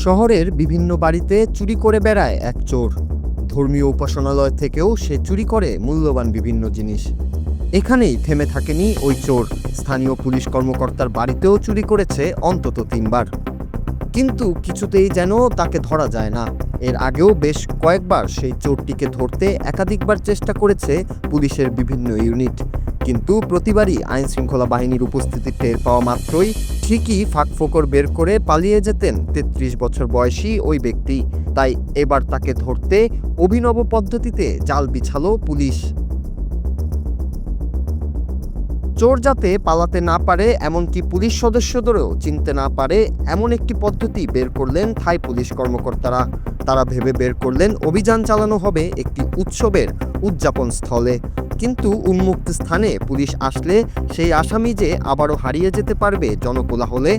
শহরের বিভিন্ন বাড়িতে চুরি করে বেড়ায় এক চোর। ধর্মীয় উপাসনালয় থেকেও সে চুরি করে মূল্যবান বিভিন্ন জিনিস। এখানেই থেমে থাকেনি ওই চোর। স্থানীয় পুলিশ কর্মকর্তার বাড়িতেও চুরি করেছে অন্তত 3বার, কিন্তু কিছুতেই যেন তাকে ধরা যায় না। এর আগেও বেশ কয়েকবার সেই চোরটিকে ধরতে একাধিকবার চেষ্টা করেছে পুলিশের বিভিন্ন ইউনিট, কিন্তু প্রতিবারই আইন শৃঙ্খলা বাহিনীর উপস্থিতি টের পাওয়া মাত্রই ঠিকই ফাঁকফোকর বের করে পালিয়ে যেতেন 33 বছর বয়সী ওই ব্যক্তি। তাই এবার তাকে ধরতে অভিনব পদ্ধতিতে জাল বিছালো পুলিশ। চোর যাতে পালাতে না পারে, এমনকি পুলিশ সদস্যদেরও চিনতে না পারে, এমন একটি পদ্ধতি বের করলেন থাই পুলিশ কর্মকর্তারা। তারা ভেবে বের করলেন অভিযান চালানো হবে একটি উৎসবের উদযাপন স্থলে, কিন্তু উন্মুক্ত স্থানে পুলিশ আসলে সেই আসামি যে আবারও হারিয়ে যেতে পারবে জনকোলাহলে।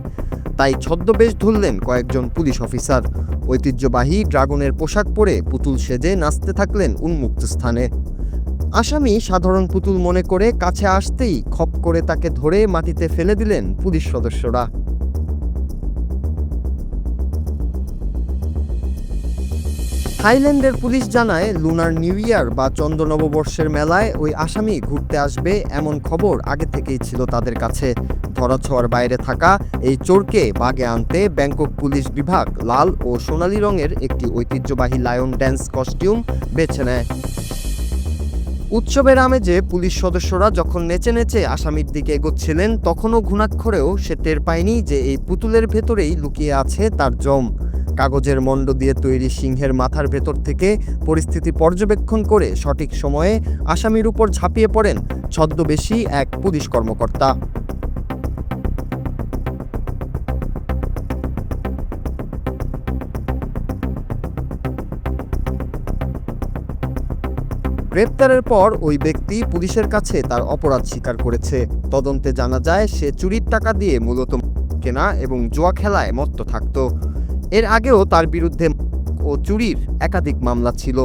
তাই ছদ্মবেশ ধরলেন কয়েকজন পুলিশ অফিসার। ঐতিহ্যবাহী ড্রাগনের পোশাক পরে পুতুল সেজে নাচতে থাকলেন উন্মুক্ত স্থানে। আসামি সাধারণ পুতুল মনে করে কাছে আসতেই খপ করে তাকে ধরে মাটিতে ফেলে দিলেন পুলিশ সদস্যরা। থাইল্যান্ডের পুলিশ জানায়, লুনার নিউ ইয়ার বা চন্দ্র নববর্ষের মেলায় ওই আসামি ঘুরতে আসবে এমন খবর আগে থেকেই ছিল তাদের কাছে। ধরাছোঁয়ার বাইরে থাকা এই চোরকে বাগে আনতে ব্যাংকক পুলিশ বিভাগ লাল ও সোনালী রঙের একটি ঐতিহ্যবাহী লায়ন ড্যান্স কস্টিউম বেছে নেয়। উৎসবের আমেজে পুলিশ সদস্যরা যখন নেচে নেচে আসামির দিকে এগোচ্ছিলেন, তখনও ঘুণাক্ষরেও সে টের পায়নি যে এই পুতুলের ভেতরেই লুকিয়ে আছে তার জম। কাগজের মণ্ড দিয়ে তৈরি সিংহের মাথার ভেতর থেকে পরিস্থিতি পর্যবেক্ষণ করে সঠিক সময়ে আসামির উপর ঝাঁপিয়ে পড়েন ছদ্মবেশী এক পুলিশ কর্মকর্তা। গ্রেপ্তারের পর ওই ব্যক্তি পুলিশের কাছে তার অপরাধ স্বীকার করেছে। তদন্তে জানা যায়, সে চুরির টাকা দিয়ে মূলত কেনা এবং জুয়া খেলায় মত্ত থাকত। এর আগেও তার বিরুদ্ধে ও চুরির একাধিক মামলা ছিল।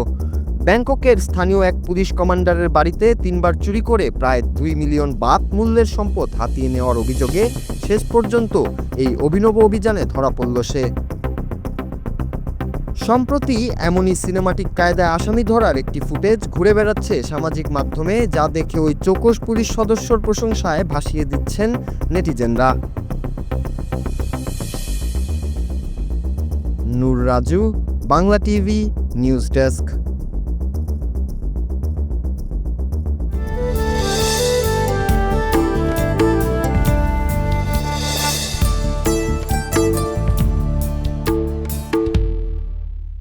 ব্যাংককের স্থানীয় এক পুলিশ কমান্ডারের বাড়িতে 3বার চুরি করে প্রায় 2 মিলিয়ন বাত মূল্যের সম্পদ হাতিয়ে নেওয়ার অভিযোগে শেষ পর্যন্ত এই অভিনব অভিযানে ধরা পড়ল সে। সম্প্রতি এমনই সিনেমাটিক কায়দায় আসামি ধরার একটি ফুটেজ ঘুরে বেড়াচ্ছে সামাজিক মাধ্যমে, যা দেখে ওই চৌকস পুলিশ সদস্যর প্রশংসায় ভাসিয়ে দিচ্ছেন নেটিজেনরা। Noor Raju, Bangla TV, news desk.